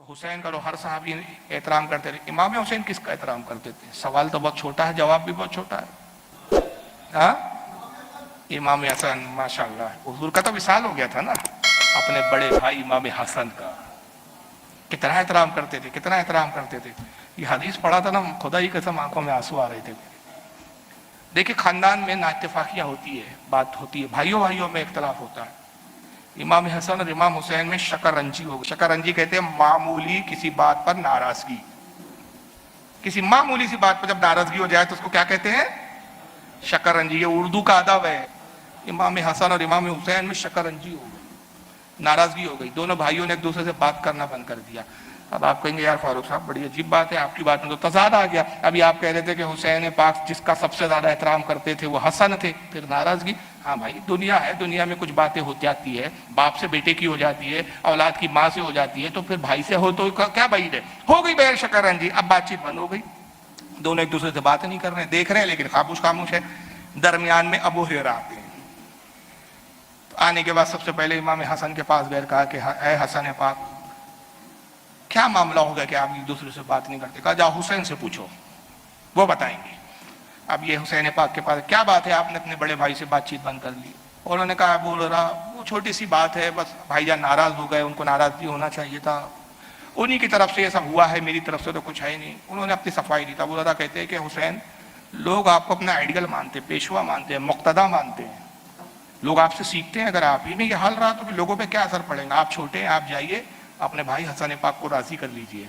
हुसैन का तो हर सहाबी एहतराम करते थे, इमाम हुसैन किसका एहतराम करते थे? सवाल तो बहुत छोटा है, जवाब भी बहुत छोटा है। हाँ, इमाम हसन, माशाल्लाह, हुजूर का तो विसाल हो गया था ना, अपने बड़े भाई इमाम हसन का कितना एहतराम करते थे, कितना एहतराम करते थे। ये हदीस पढ़ा था ना, खुदा ही कसम आंखों में आंसू आ रहे थे। देखिए, खानदान में नाइत्तेफाकियां होती है, बात होती है, भाइयों भाइयों में इख्तलाफ होता है। इमाम हसन और इमाम हुसैन में शकरंजी हो गई। शकरंजी कहते हैं मामूली किसी बात पर नाराजगी, किसी मामूली सी बात पर जब नाराजगी हो जाए तो उसको क्या कहते हैं? शकरंजी। ये उर्दू का अदब है। इमाम हसन और इमाम हुसैन में शकरंजी हो गई, नाराजगी हो गई, दोनों भाइयों ने एक दूसरे से बात करना बंद कर दिया। अब आप कहेंगे यार फारूक साहब बड़ी अजीब बात है, आपकी बात में तो तजाद आ गया। अभी आप कह रहे थे कि हुसैन पाक जिसका सबसे ज्यादा एहतराम करते थे वो हसन थे, फिर नाराजगी। हाँ भाई, दुनिया है, दुनिया में कुछ बातें हो जाती है, बाप से बेटे की हो जाती है, औलाद की माँ से हो जाती है, तो फिर भाई से हो तो क्या भाई है, हो गई बैर शकरंजी। अब बातचीत बंद हो गई, दोनों एक दूसरे से बात नहीं कर रहे, देख रहे हैं लेकिन खामोश खामोश है। दरमियान में अबू हुरैरा आते हैं। तो आने के बाद सबसे पहले इमाम हसन के पास गए, कहा कि ऐ हसन पाक, क्या मामला होगा कि आप एक दूसरे से बात नहीं करते? कहा जाओ हुसैन से पूछो, वो बताएंगे। अब ये हुसैन पाक के पास, क्या बात है आपने अपने बड़े भाई से बातचीत बंद कर ली? और उन्होंने कहा बोल रहा वो छोटी सी बात है, बस भाईजान नाराज हो गए, उनको नाराज भी होना चाहिए था, उन्हीं की तरफ से ऐसा हुआ है, मेरी तरफ से तो कुछ है ही नहीं। उन्होंने अपनी सफाई दी था। बोल रहा कहते हैं कि हुसैन, लोग आपको अपना आइडियल मानते, पेशवा मानते हैं, मुक्तदा मानते हैं, लोग आपसे सीखते हैं। अगर आप ही में ये हाल रहा तो फिर लोगों पे क्या असर पड़ेगा? आप छोटे हैं, आप जाइए अपने भाई हसन पाक को राजी कर लीजिए।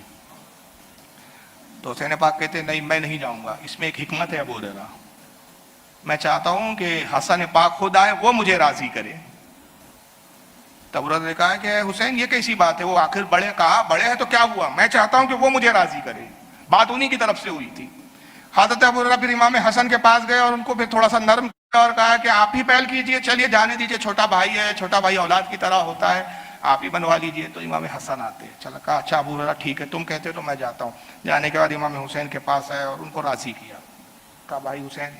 तो हुसैन पाक कहते नहीं, मैं नहीं जाऊंगा, इसमें एक हिकमत है अबू हुरैरा, मैं चाहता हूं कि हसन पाक खुद आए, वो मुझे राजी करे। तब हुरैरा ने कहा कि हुसैन ये कैसी बात है, वो आखिर बड़े, कहा बड़े हैं तो क्या हुआ, मैं चाहता हूं कि वो मुझे राजी करे। बात उन्हीं की तरफ से हुई थी। हजरत अबू हुरैरा फिर इमाम हसन के पास गए और उनको फिर थोड़ा सा नरम किया और कहा कि आप ही पहल कीजिए, चलिए जाने दीजिए, छोटा भाई है, छोटा भाई औलाद की तरह होता है, आप ही बनवा लीजिए। तो इमाम हसन आते हैं। चला, कहा अच्छा अबू हुरैरा ठीक है, तुम कहते हो तो मैं जाता हूँ। जाने के बाद इमाम हुसैन के पास आए और उनको राजी किया। कहा भाई हुसैन,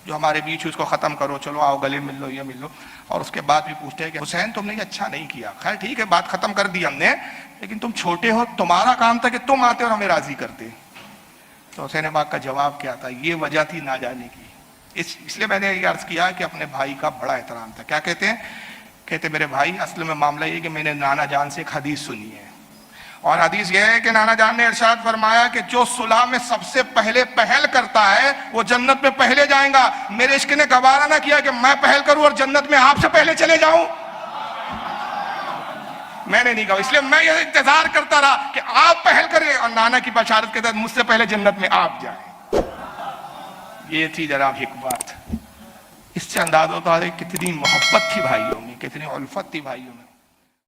जो हमारे बीच है उसको खत्म करो, चलो आओ गले मिल लो, ये मिल लो। और उसके बाद भी पूछते हैं कि हुसैन तुमने ये अच्छा नहीं किया, खैर ठीक है बात खत्म कर दी हमने, लेकिन तुम छोटे हो, तुम्हारा काम था कि तुम आते और हमें राजी करते। तो हुसैन पाक का जवाब क्या था? ये वजह थी ना जाने की। इसलिए मैंने ये अर्ज किया कि अपने भाई का बड़ा एहतराम था। क्या कहते हैं? कहते मेरे भाई, असल में मामला ये कि मैंने नाना जान से एक हदीस सुनी है, और हदीस यह है कि नाना जान ने इरशाद फरमाया कि जो सुलह में सबसे पहले पहल करता है वो जन्नत में पहले जाएगा। मेरे इश्क ने गवारा ना किया कि मैं पहल करूं और जन्नत में आपसे पहले चले जाऊं। मैंने नहीं कहा, इसलिए मैं ये इंतजार करता रहा कि आप पहल करें और नाना की बशारत के तहत मुझसे पहले जन्नत में आप जाएं। ये थी जनाब हिकमत। इससे अंदाजा होता है कितनी मोहब्बत थी भाइयों में, कितनी उल्फत थी भाइयों में।